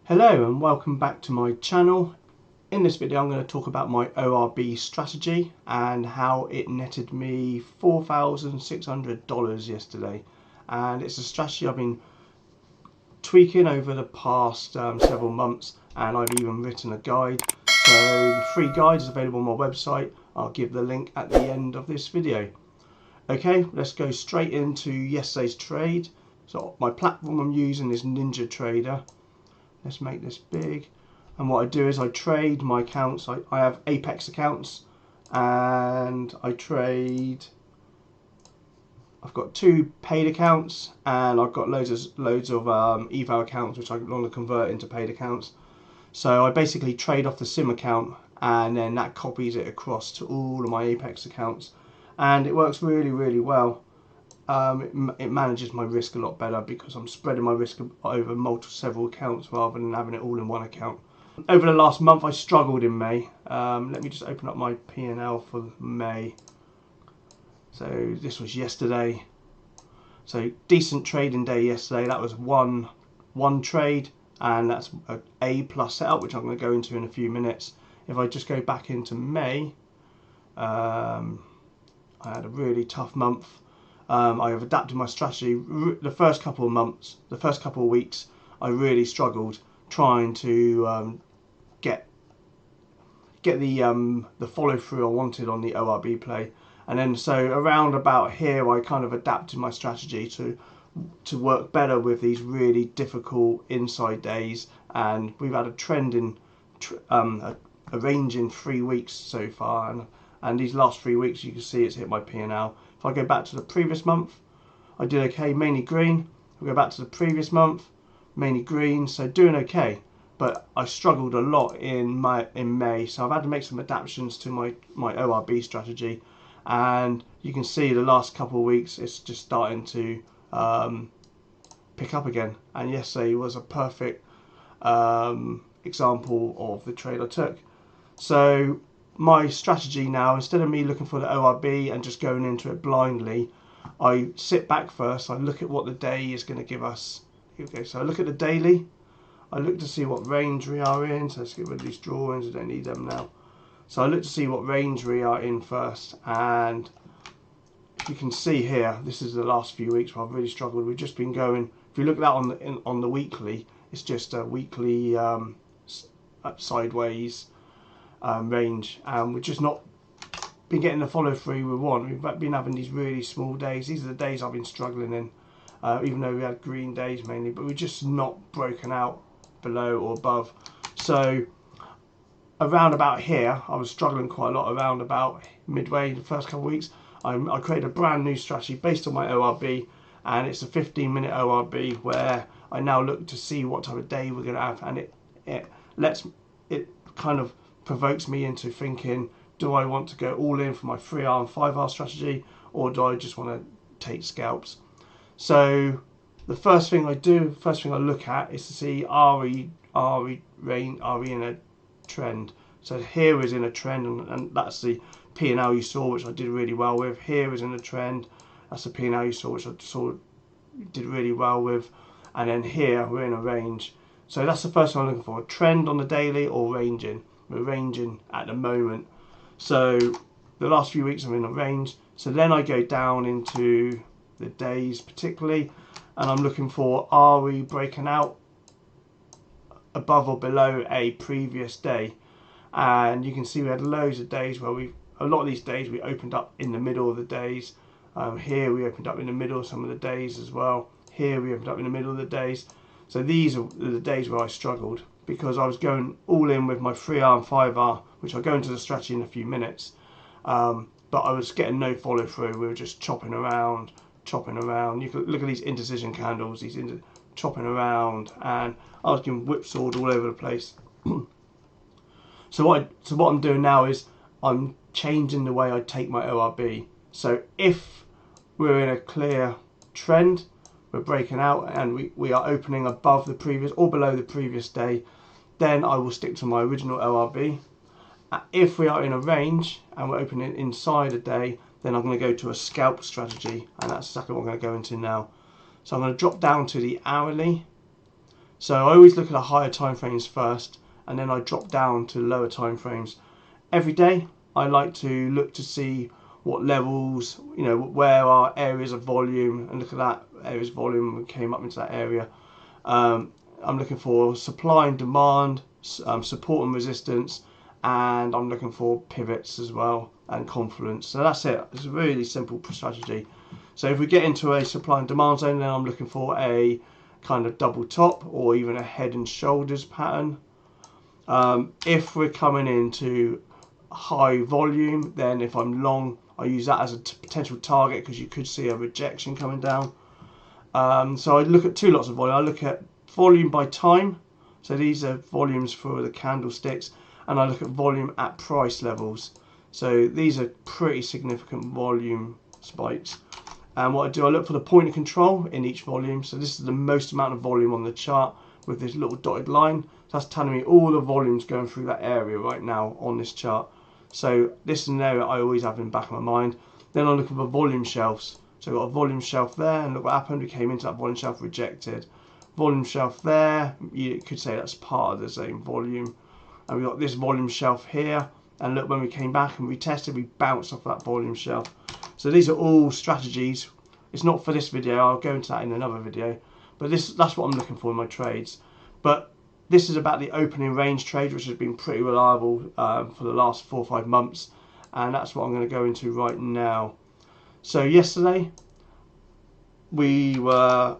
Hello and welcome back to my channel. In this video I'm going to talk about my ORB strategy and how it netted me $4,600 yesterday. And it's a strategy I've been tweaking over the past several months, and I've even written a guide. So the free guide is available on my website. I'll give the link at the end of this video. Okay, let's go straight into yesterday's trade. So my platform I'm using is Ninja Trader. Let's make this big. And what I do is I trade my accounts. I have Apex accounts and I trade. I've got 2 paid accounts and I've got loads of eval accounts which I want to convert into paid accounts. So I basically trade off the sim account and then that copies it across to all of my Apex accounts, and it works really well. It manages my risk a lot better because I'm spreading my risk over several accounts rather than having it all in one account. Over the last month I struggled in May. Let me just open up my P&L for May. So this was yesterday. So decent trading day yesterday. That was one trade, and that's a A+ setup, which I'm going to go into in a few minutes. If I just go back into May, I had a really tough month. I have adapted my strategy. The first couple of weeks, I really struggled trying to get the follow through I wanted on the ORB play, and then so around about here, I kind of adapted my strategy to work better with these really difficult inside days. And we've had a trend in a range in 3 weeks so far, and these last 3 weeks you can see it's hit my P&L. If I go back to the previous month, I did okay, mainly green. If I go back to the previous month, mainly green, so doing okay. But I struggled a lot in May, so I've had to make some adaptations to my ORB strategy. And you can see the last couple of weeks it's just starting to pick up again. And yesterday was a perfect example of the trade I took. So my strategy now, instead of me looking for the ORB and just going into it blindly, I sit back first. I look at what the day is going to give us. Here we go. So I look at the daily. I look to see what range we are in. So let's get rid of these drawings. I don't need them now. So I look to see what range we are in first. And if you can see here, this is the last few weeks where I've really struggled. We've just been going. If you look at that on the weekly, it's just a weekly sideways range, and we've just not been getting the follow through we want. We've been having these really small days. These are the days I've been struggling in, even though we had green days mainly, but we're just not broken out below or above. So around about here I was struggling quite a lot. Around about midway, the first couple of weeks, I created a brand new strategy based on my ORB, and it's a 15-minute ORB where I now look to see what type of day we're going to have, and it kind of provokes me into thinking, do I want to go all in for my 3R and 5R strategy, or do I just want to take scalps? So the first thing I look at is to see, are we in a trend? So here is in a trend, and that's the P&L you saw, which I did really well with. Here is in a trend, that's the P&L you saw, which I did really well with. And then here we're in a range. So that's the first one I'm looking for, a trend on the daily or ranging. We're ranging at the moment. So the last few weeks I'm in a range. So then I go down into the days particularly, and I'm looking for, are we breaking out above or below a previous day? And you can see we had loads of days where a lot of these days we opened up in the middle of the days. Here we opened up in the middle of some of the days as well. Here we opened up in the middle of the days. So these are the days where I struggled, because I was going all in with my 3R and 5R, which I'll go into the strategy in a few minutes. But I was getting no follow through. We were just chopping around. You can look at these indecision candles, chopping around, and I was getting whipsawed all over the place. So what I'm doing now is I'm changing the way I take my ORB. So if we're in a clear trend, we're breaking out, and we are opening above the previous or below the previous day, then I will stick to my original ORB. If we are in a range and we're opening inside a day, then I'm going to go to a scalp strategy, and that's exactly what I'm going to go into now. So I'm going to drop down to the hourly. So I always look at the higher time frames first, and then I drop down to lower time frames. Every day I like to look to see what levels, where are areas of volume, and look at that areas of volume. We came up into that area. I'm looking for supply and demand, support and resistance, and I'm looking for pivots as well, and confluence. So that's it. It's a really simple strategy. So if we get into a supply and demand zone, then I'm looking for a kind of double top or even a head and shoulders pattern. If we're coming into high volume, then if I'm long, I use that as a potential target, because you could see a rejection coming down. So I look at two lots of volume. I look at volume by time, so these are volumes for the candlesticks, and I look at volume at price levels. So these are pretty significant volume spikes. And what I do, I look for the point of control in each volume. So this is the most amount of volume on the chart with this little dotted line. So that's telling me all the volumes going through that area right now on this chart. So this is an area I always have in the back of my mind. Then I'm looking for volume shelves. So I've got a volume shelf there, and look what happened. We came into that volume shelf, rejected. Volume shelf there, you could say that's part of the same volume. And we got this volume shelf here, and look, when we came back and retested, we bounced off that volume shelf. So these are all strategies. It's not for this video, I'll go into that in another video, but that's what I'm looking for in my trades. But this is about the opening range trade, which has been pretty reliable for the last 4 or 5 months, and that's what I'm going to go into right now. So yesterday we were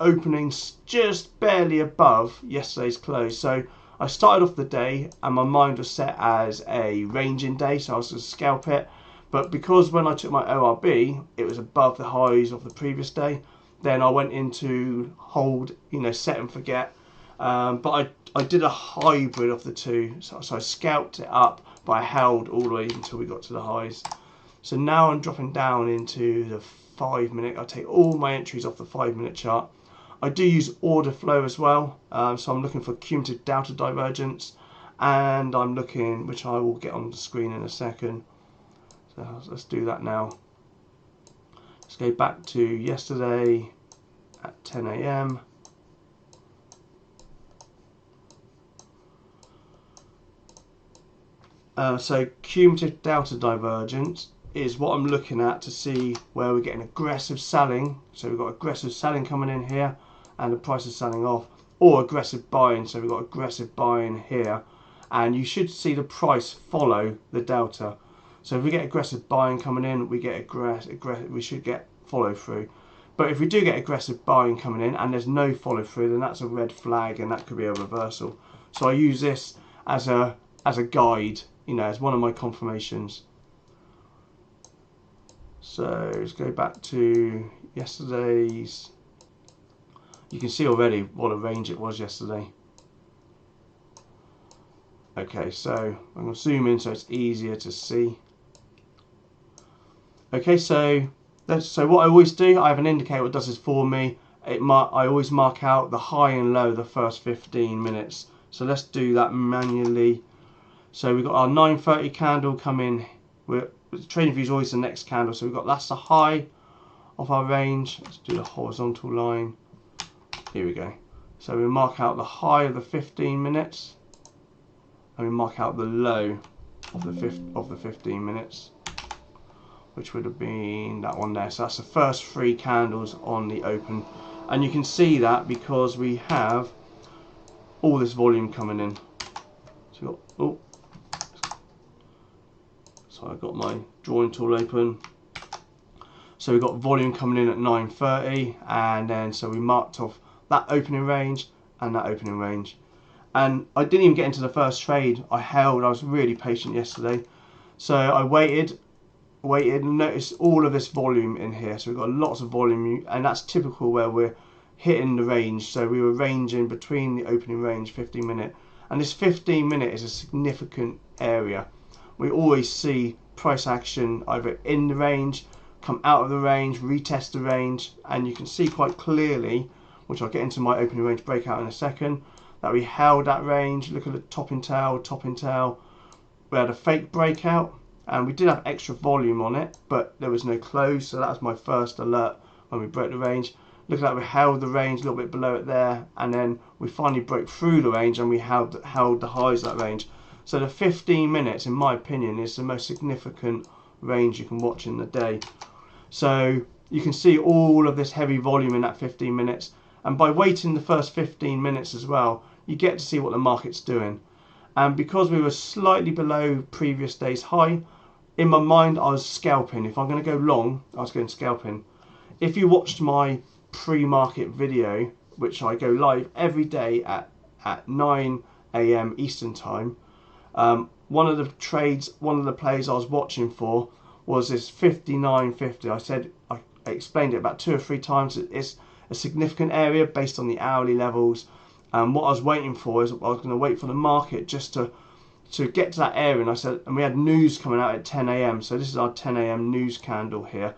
opening just barely above yesterday's close. So I started off the day and my mind was set as a ranging day, so I was going to scalp it. But because when I took my ORB, it was above the highs of the previous day, then I went into hold, set and forget. But I did a hybrid of the two. So I scalped it up, but I held all the way until we got to the highs. So now I'm dropping down into the 5 minute. I take all my entries off the 5 minute chart. I do use order flow as well. So I'm looking for cumulative delta divergence, and I'm looking, which I will get on the screen in a second. So let's do that now. Let's go back to yesterday at 10 AM. So cumulative delta divergence is what I'm looking at to see where we're getting aggressive selling. So we've got aggressive selling coming in here and the price is selling off, or aggressive buying. So we've got aggressive buying here, and you should see the price follow the delta. So if we get aggressive buying coming in, we get we should get follow through. But if we do get aggressive buying coming in and there's no follow through, then that's a red flag, and that could be a reversal. So I use this as a guide, as one of my confirmations. So let's go back to yesterday's. You can see already what a range it was yesterday. Okay, so I'm going to zoom in so it's easier to see. Okay, so what I always do, I have an indicator that does this for me. I always mark out the high and low the first 15 minutes. So let's do that manually. So we've got our 9:30 candle come in. Trading view is always the next candle. So that's the high of our range. Let's do the horizontal line. Here we go. So we mark out the high of the 15 minutes, and we mark out the low of the 15 minutes, which would have been that one there. So that's the first 3 candles on the open, and you can see that because we have all this volume coming in. So I've got my drawing tool open. So we've got volume coming in at 9:30, and then so we marked off that opening range and that opening range. And I didn't even get into the first trade. I held. I was really patient yesterday. So I waited and noticed all of this volume in here. So we've got lots of volume, and that's typical where we're hitting the range. So we were ranging between the opening range, 15 minute, and this 15 minute is a significant area. We always see price action either in the range, come out of the range, retest the range, and you can see quite clearly, which I'll get into my opening range breakout in a second, that we held that range. Look at the top and tail. We had a fake breakout, and we did have extra volume on it, but there was no close, so that was my first alert when we broke the range. Look like we held the range a little bit below it there, and then we finally broke through the range and we held the highs of that range. So the 15 minutes, in my opinion, is the most significant range you can watch in the day. So you can see all of this heavy volume in that 15 minutes, and by waiting the first 15 minutes as well, you get to see what the market's doing. And because we were slightly below previous day's high, in my mind I was scalping. If I'm going to go long, I was going scalping. If you watched my pre-market video, which I go live every day at 9 AM Eastern time, one of the plays I was watching for was this 59.50. I explained it about 2 or 3 times. It's a significant area based on the hourly levels, and what I was waiting for is I was going to wait for the market just to get to that area. And I said, and we had news coming out at 10 AM, so this is our 10 AM news candle here.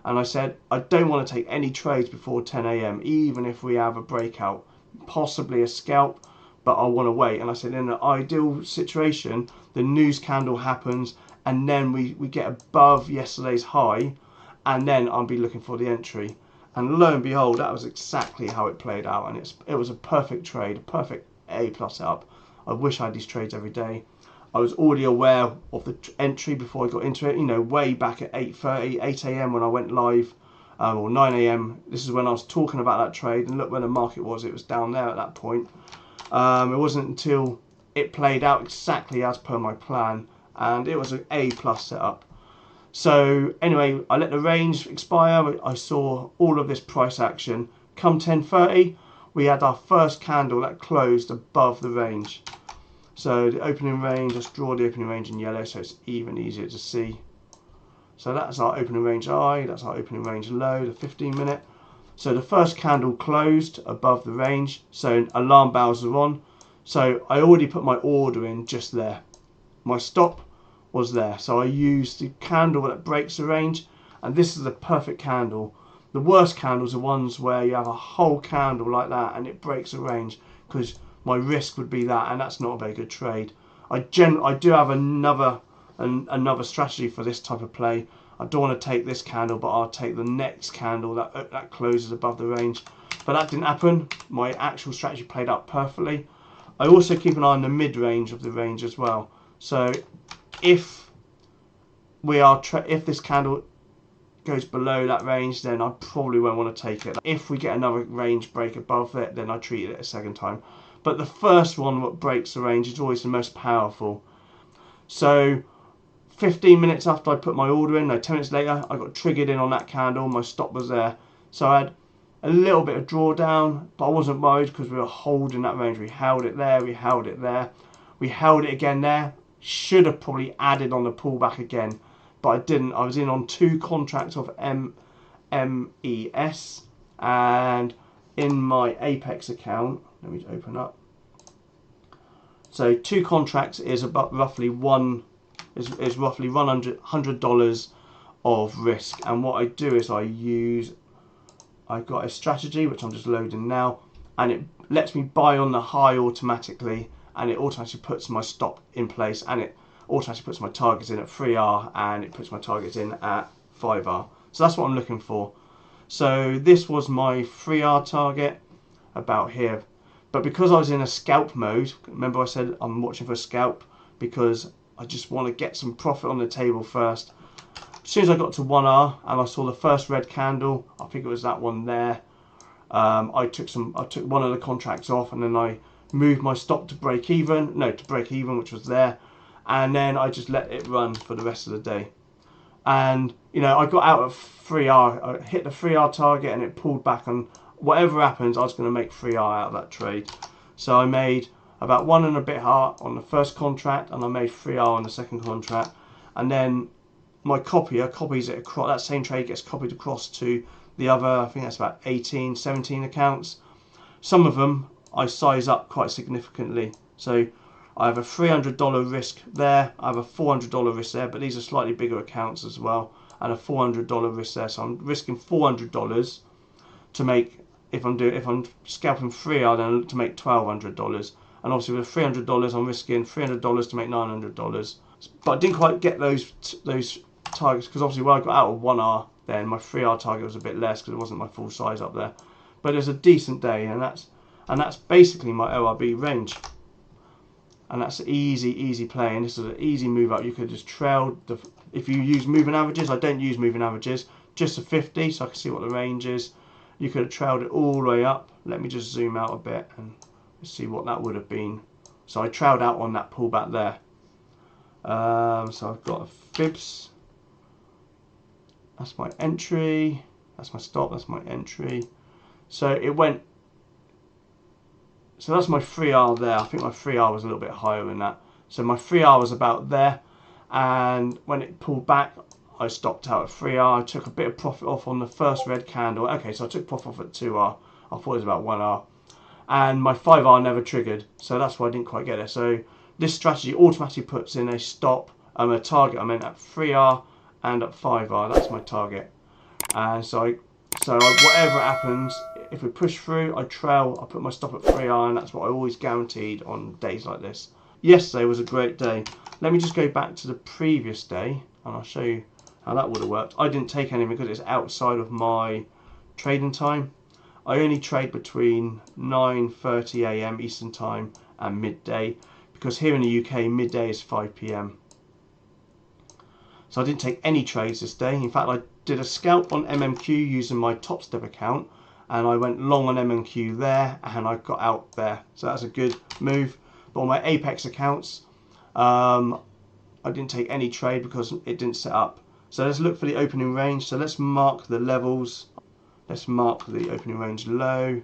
And I said, I don't want to take any trades before 10 AM, even if we have a breakout, possibly a scalp, but I want to wait. And I said, in an ideal situation, the news candle happens, and then we get above yesterday's high, and then I'll be looking for the entry. And lo and behold, that was exactly how it played out, and it was a perfect trade, a perfect A+ setup. I wish I had these trades every day. I was already aware of the entry before I got into it, you know, way back at 8:30, 8 AM when I went live, or 9 AM. This is when I was talking about that trade, and look where the market was. It was down there at that point. It wasn't until it played out exactly as per my plan, and it was an A+ setup. So anyway, I let the range expire. I saw all of this price action. Come 10:30, we had our first candle that closed above the range. So the opening range, let's draw the opening range in yellow so it's even easier to see. So that's our opening range high, that's our opening range low, the 15 minute. So the first candle closed above the range, so alarm bells are on. So I already put my order in just there. My stop was there. So I used the candle that breaks the range, and this is the perfect candle. The worst candles are ones where you have a whole candle like that and it breaks the range, because my risk would be that, and that's not a very good trade. I do have another strategy for this type of play. I don't want to take this candle, but I'll take the next candle that closes above the range. But that didn't happen. My actual strategy played out perfectly. I also keep an eye on the mid-range of the range as well. So if this candle goes below that range, then I probably won't want to take it. If we get another range break above it, then I treat it a second time. But the first one that breaks the range is always the most powerful. So 15 minutes after I put my order in, no, 10 minutes later, I got triggered in on that candle. My stop was there. So I had a little bit of drawdown, but I wasn't worried because we were holding that range. We held it there, we held it there. We held it again there. Should have probably added on the pullback again, but I didn't. I was in on 2 contracts of MES, and in my Apex account, let me open up. So 2 contracts is about roughly roughly $100 of risk. And what I do is I've got a strategy which I'm just loading now, and it lets me buy on the high automatically, and it automatically puts my stop in place, and it automatically puts my targets in at 3R, and it puts my targets in at 5R. So that's what I'm looking for. So this was my 3R target about here. But because I was in a scalp mode, remember I said I'm watching for a scalp because I just want to get some profit on the table first. As soon as I got to 1R and I saw the first red candle, I think it was that one there, I took one of the contracts off, and then I moved my stop to break even, which was there, and then I just let it run for the rest of the day. And you know, I got out of 3R, I hit the 3R target, and it pulled back, and whatever happens, I was going to make 3R out of that trade. So I made about 1 and a bit heart on the first contract, and I made 3R on the second contract, and then my copier copies it across. That same trade gets copied across to the other, I think that's about 18, 17 accounts. Some of them I size up quite significantly. So I have a $300 risk there, I have a $400 risk there, but these are slightly bigger accounts as well, and a $400 risk there. So I'm risking $400 to make, if I'm scalping 3R, then to make $1,200. And obviously with $300, I'm risking $300 to make $900. But I didn't quite get those targets, because obviously when I got out of 1R, then my 3R target was a bit less because it wasn't my full size up there. but it's a decent day, and that's basically my ORB range. And that's easy play, and this is an easy move up. You could just trail if you use moving averages. I don't use moving averages, just a 50, so I can see what the range is. You could have trailed it all the way up. Let me just zoom out a bit and see what that would have been. So I trailed out on that pullback there. So I've got a fibs. That's my entry. That's my stop. That's my entry. So it went. So that's my 3R there. I think my 3R was a little bit higher than that. So my 3R was about there, and when it pulled back, I stopped out at 3R. I took a bit of profit off on the first red candle. Okay, so I took profit off at 2R. I thought it was about 1R. And my 5R never triggered, so that's why I didn't quite get there. So this strategy automatically puts in a stop, a target, I meant at 3R and at 5R. That's my target. And so whatever happens, if we push through, I trail, I put my stop at 3R, and that's what I always guaranteed on days like this. Yesterday was a great day. Let me just go back to the previous day, and I'll show you how that would have worked. I didn't take anything because it's outside of my trading time. I only trade between 9:30 AM Eastern Time and midday, because here in the UK, midday is 5 PM. So I didn't take any trades this day. In fact, I did a scalp on MMQ using my Top Step account, and I went long on MMQ there, and I got out there. So that's a good move. But on my Apex accounts, I didn't take any trade because it didn't set up. So let's look for the opening range. So let's mark the levels. Let's mark the opening range low.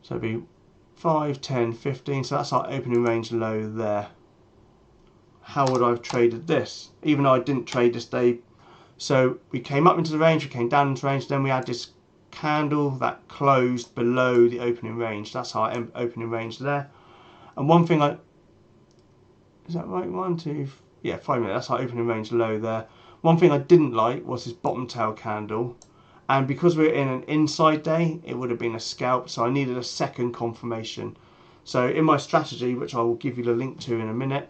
So it'd be 5, 10, 15. So that's our opening range low there. How would I have traded this? Even though I didn't trade this day. So we came up into the range, we came down into the range, then we had this candle that closed below the opening range. That's our opening range there. And one thing is that right? 1, 2, yeah, 5 minutes. That's our opening range low there. One thing I didn't like was this bottom tail candle. And because we're in an inside day, it would have been a scalp. So I needed a second confirmation. So in my strategy, which I will give you the link to in a minute,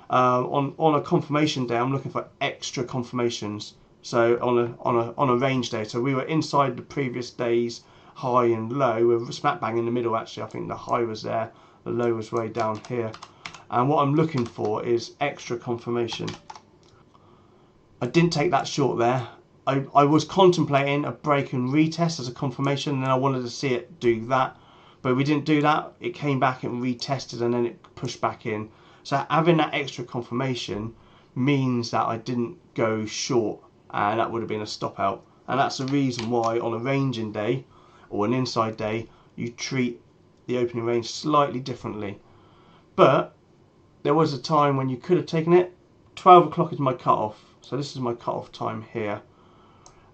on a confirmation day, I'm looking for extra confirmations. So on a range day, so we were inside the previous day's high and low. We're smack bang in the middle. Actually, I think the high was there, the low was way down here. And what I'm looking for is extra confirmation. I didn't take that short there. I was contemplating a break and retest as a confirmation, and then I wanted to see it do that, but we didn't do that. It came back and retested, and then it pushed back in. So having that extra confirmation means that I didn't go short, and that would have been a stop out. And that's the reason why on a ranging day or an inside day, you treat the opening range slightly differently. But there was a time when you could have taken it. 12 o'clock is my cutoff, so this is my cutoff time here.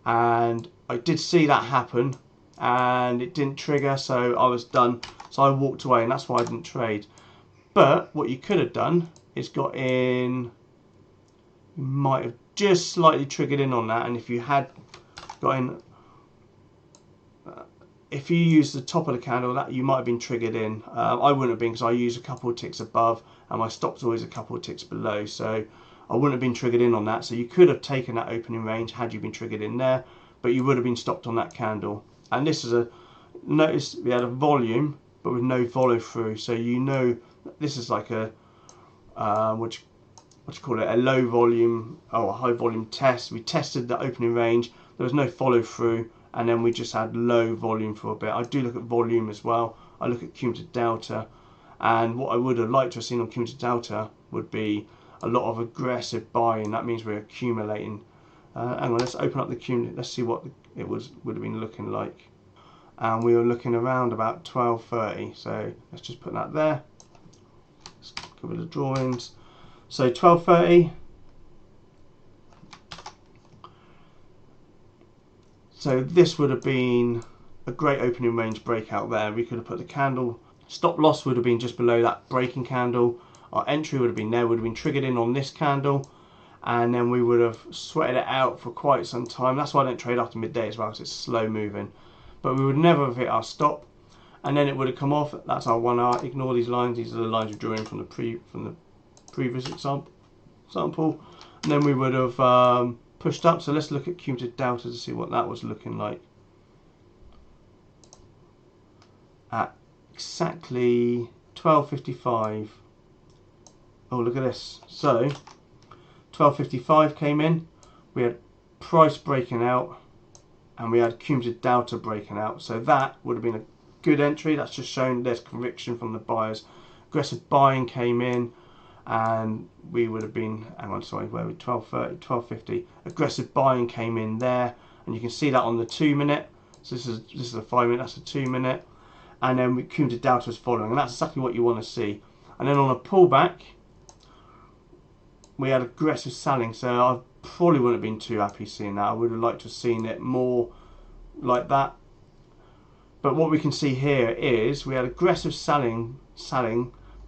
And I did see that happen, and it didn't trigger, so I was done. So I walked away, and that's why I didn't trade. But what you could have done is got in, you might have just slightly triggered in on that, and if you had got in, if you use the top of the candle, that you might have been triggered in. I wouldn't have been, because I use a couple of ticks above, and my stop's always a couple of ticks below, so I wouldn't have been triggered in on that. So you could have taken that opening range had you been triggered in there, but you would have been stopped on that candle. And this is a, notice we had a volume, but with no follow through. So you know this is like a what you call it, a low volume or a high volume test. We tested the opening range, there was no follow through, and then we just had low volume for a bit. I do look at volume as well. I look at cumulative delta, and what I would have liked to have seen on cumulative delta would be a lot of aggressive buying. That means we're accumulating. Hang on, let's open up the cumulative. Let's see what it would have been looking like. And we were looking around about 12:30. So let's just put that there. Let's go with the drawings. So 12:30. So this would have been a great opening range breakout there. We could have put the candle. Stop loss would have been just below that breaking candle. Our entry would have been there, would have been triggered in on this candle, and then we would have sweated it out for quite some time. That's why I don't trade after midday as well, because it's slow moving. But we would never have hit our stop, and then it would have come off. That's our 1 hour. Ignore these lines. These are the lines we drew in from the previous example. And then we would have pushed up. So let's look at cumulative delta to see what that was looking like. at exactly 12.55. Oh, look at this. So 12.55 came in, we had price breaking out, and we had cumulative delta breaking out. So that would have been a good entry. That's just showing there's conviction from the buyers. Aggressive buying came in, and we would have been, hang on, sorry, where are we? 12.30, 12.50. Aggressive buying came in there, and you can see that on the 2 minute. So this is a 5 minute, that's a 2 minute, and then cumulative delta was following, and that's exactly what you want to see. And then on a pullback, we had aggressive selling, so I probably wouldn't have been too happy seeing that. I would have liked to have seen it more like that. But what we can see here is we had aggressive selling,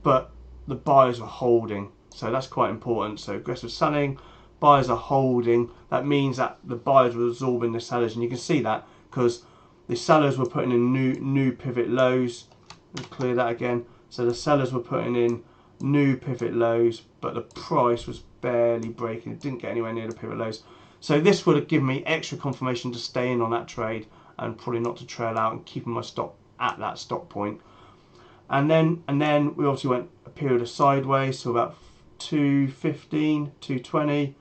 but the buyers were holding. So that's quite important. So aggressive selling, buyers are holding. That means that the buyers were absorbing the sellers, and you can see that because the sellers were putting in new pivot lows. Let's clear that again. So the sellers were putting in new pivot lows, but the price was barely breaking. It didn't get anywhere near the pivot lows. So this would have given me extra confirmation to stay in on that trade and probably not to trail out and keeping my stop at that stop point. And then we obviously went a period of sideways, so about 2.15, 2.20,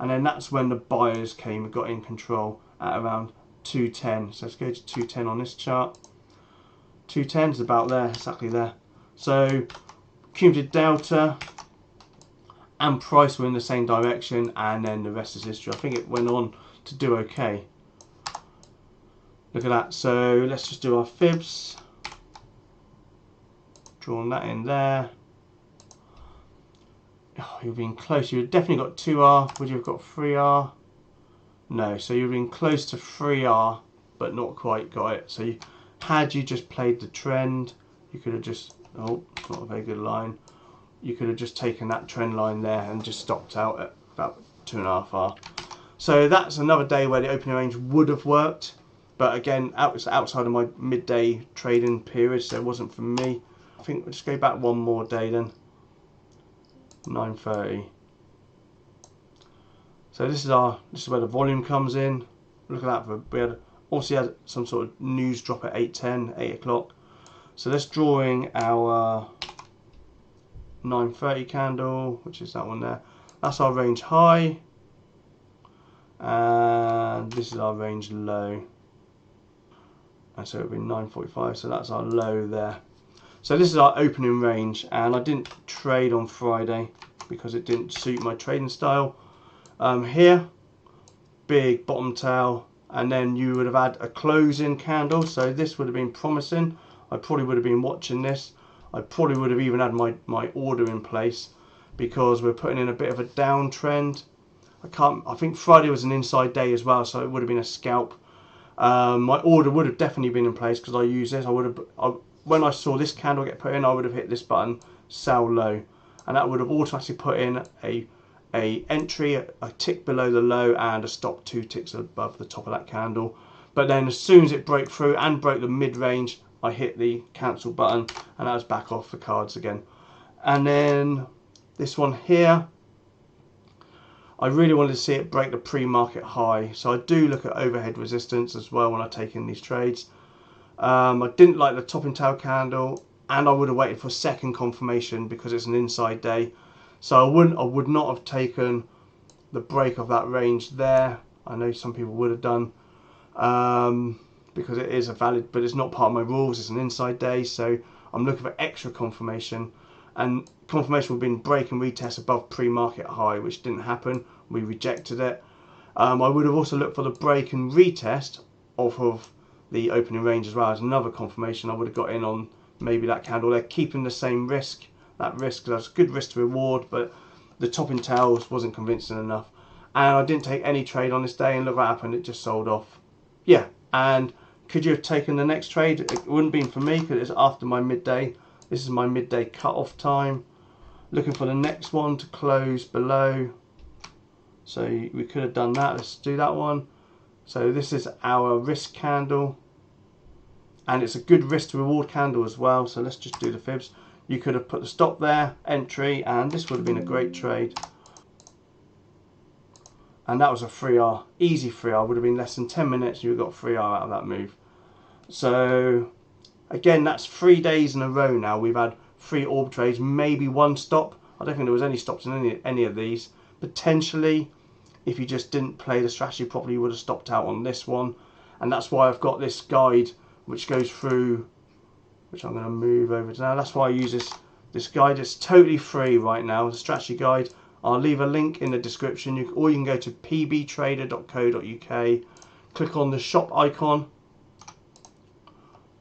and then that's when the buyers came and got in control at around 2.10. So let's go to 2.10 on this chart. 2.10 is about there, exactly there. So cumulative delta and price were in the same direction, and then the rest is history. I think it went on to do okay. Look at that. So let's just do our fibs. Drawing that in there. Oh, you've been close. You've definitely got 2R. Would you have got 3R? No. So you've been close to 3R, but not quite got it. So had you just played the trend, you could have just, oh, it's not a very good line. You could have just taken that trend line there and just stopped out at about 2.5R. So that's another day where the opening range would have worked, but again, it's outside of my midday trading period, so it wasn't for me. I think we'll just go back one more day then. 9:30. So this is where the volume comes in. Look at that. We had obviously had some sort of news drop at 8:10, 8 o'clock. So let's drawing our 9:30 candle, which is that one there. That's our range high, and this is our range low. And so it'll be 9:45. So that's our low there. So this is our opening range, and I didn't trade on Friday because it didn't suit my trading style. Here, big bottom tail, and then you would have had a closing candle. So this would have been promising. I probably would have been watching this. I probably would have even had my order in place because we're putting in a bit of a downtrend. I think Friday was an inside day as well, so it would have been a scalp. My order would have definitely been in place because I use this. When I saw this candle get put in, I would have hit this button, sell low, and that would have automatically put in a entry, a tick below the low, and a stop 2 ticks above the top of that candle. But then as soon as it broke through and broke the mid-range, I hit the cancel button, and that was back off the cards again. And then this one here, I really wanted to see it break the pre-market high, so I do look at overhead resistance as well when I take in these trades. I didn't like the top and tail candle, and I would have waited for second confirmation because it's an inside day. So I would not have taken the break of that range there. I know some people would have done, because it is a valid, but it's not part of my rules. It's an inside day, so I'm looking for extra confirmation, and confirmation would have been break and retest above pre-market high, which didn't happen. We rejected it. I would have also looked for the break and retest off of the opening range as well as another confirmation. I would have got in on maybe that candle there, keeping the same risk. That risk, that's good risk to reward, but the top and tails wasn't convincing enough. And I didn't take any trade on this day, and look what happened, it just sold off. Yeah, and could you have taken the next trade? It wouldn't have been for me because it's after my midday. This is my midday cut-off time. Looking for the next one to close below. So we could have done that. Let's do that one. So this is our risk candle, and it's a good risk to reward candle as well. So let's just do the fibs. You could have put the stop there, entry, and this would have been a great trade. And that was a 3R, easy 3R. Would have been less than 10 minutes. You got 3R out of that move. So Again, that's 3 days in a row now. We've had 3 orb trades, maybe 1 stop. I don't think there was any stops in any of these. Potentially, if you just didn't play the strategy properly, you would have stopped out on this one. And that's why I've got this guide which goes through, which I'm going to move over to now. That's why I use this guide. It's totally free right now, the strategy guide. I'll leave a link in the description, or you can go to pbtrader.co.uk, click on the shop icon,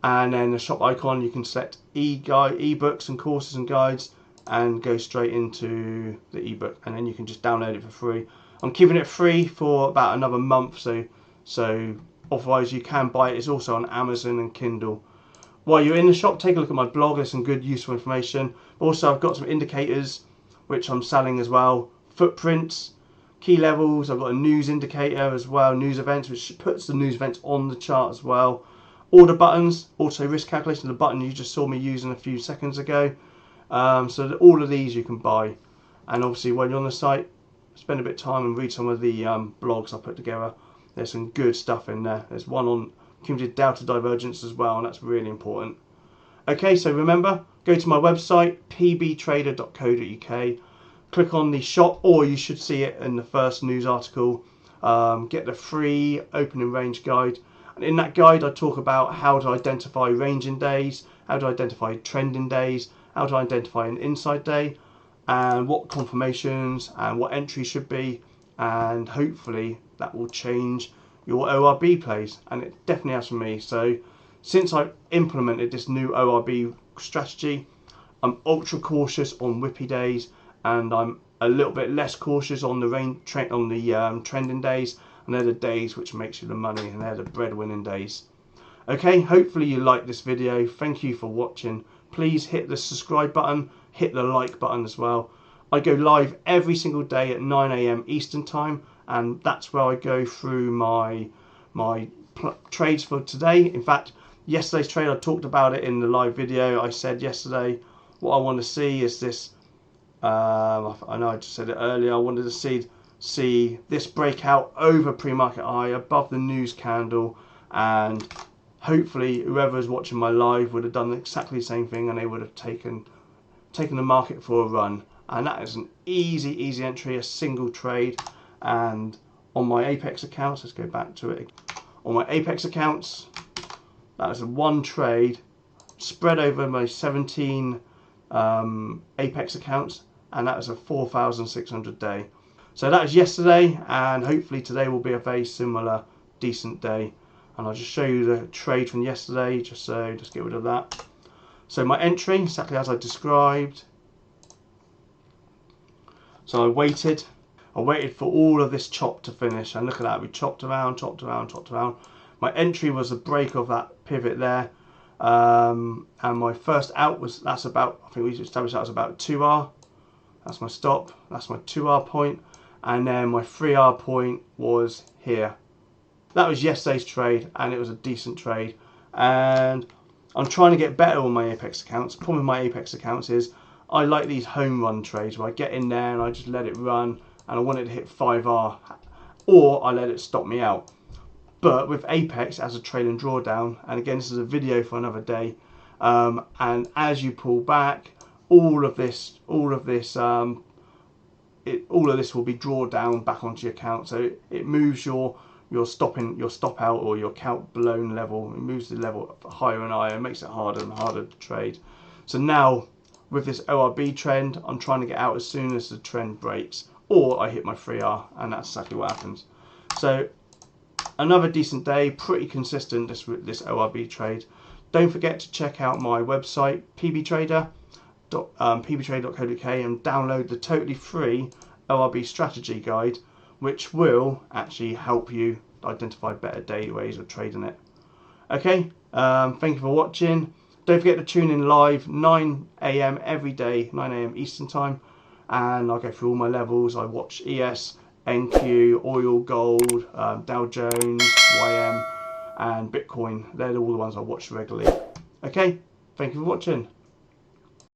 and then the shop icon you can select ebooks and courses and guides, and go straight into the ebook, and then you can just download it for free. I'm keeping it free for about another month, so otherwise you can buy it. It's also on Amazon and Kindle. While you're in the shop, take a look at my blog. There's some good useful information. Also, I've got some indicators which I'm selling as well, footprints, key levels. I've got a news indicator as well, news events, which puts the news events on the chart as well. Order buttons, also risk calculation, the button you just saw me using a few seconds ago. So that all of these you can buy, and obviously when you're on the site, spend a bit of time and read some of the blogs I put together. There's some good stuff in there. There's one on cumulative delta divergence as well, and that's really important. Okay, so remember, go to my website pbtrader.co.uk, click on the shop, or you should see it in the first news article. Get the free opening range guide, and in that guide I talk about how to identify ranging days, how to identify trending days, how to identify an inside day, and what confirmations and what entries should be, and hopefully that will change your ORB plays, and it definitely has for me. So since I've implemented this new ORB strategy, I'm ultra cautious on whippy days, and I'm a little bit less cautious on the trending days, and they're the days which makes you the money, and they're the bread winning days. Okay, hopefully you like this video. Thank you for watching. Please hit the subscribe button, hit the like button as well. I go live every single day at 9 AM Eastern time, and that's where I go through my trades for today. In fact, yesterday's trade, I talked about it in the live video. I said yesterday what I want to see is this, I know I just said it earlier, I wanted to see this breakout over pre-market high above the news candle, and hopefully whoever is watching my live would have done exactly the same thing, and they would have taken the market for a run. And that is an easy entry, a single trade. And on my Apex accounts, let's go back to it. On my Apex accounts, that is a one trade spread over my 17 Apex accounts, and that is a 4,600 day. So that is yesterday, and hopefully today will be a very similar decent day. And I'll just show you the trade from yesterday, just get rid of that. So my entry, exactly as I described. So I waited for all of this chop to finish, and look at that, we chopped around. My entry was a break of that pivot there, and my first out was, that's about, I think we established that was about 2R. That's my stop, that's my 2R point, and then my 3R point was here. That was yesterday's trade, and it was a decent trade, and I'm trying to get better on my Apex accounts. The problem with my Apex accounts is I like these home run trades where I get in there and I just let it run, and I want it to hit 5R, or I let it stop me out. But with Apex as a trailing drawdown, and again this is a video for another day, and as you pull back, all of this will be drawdown back onto your account. So it moves your stop out or your count blown level. It moves the level higher and higher. It makes it harder and harder to trade. So now with this ORB trend, I'm trying to get out as soon as the trend breaks, or I hit my 3R, and that's exactly what happens. So another decent day, pretty consistent this ORB trade. Don't forget to check out my website pbtrader.co.uk and download the totally free ORB strategy guide, which will actually help you identify better day ways of trading it. Okay, thank you for watching. Don't forget to tune in live 9 AM every day, 9 AM Eastern time, and I'll go through all my levels. I watch ES, NQ, oil, gold, Dow Jones, YM, and Bitcoin. They're all the ones I watch regularly. Okay, thank you for watching.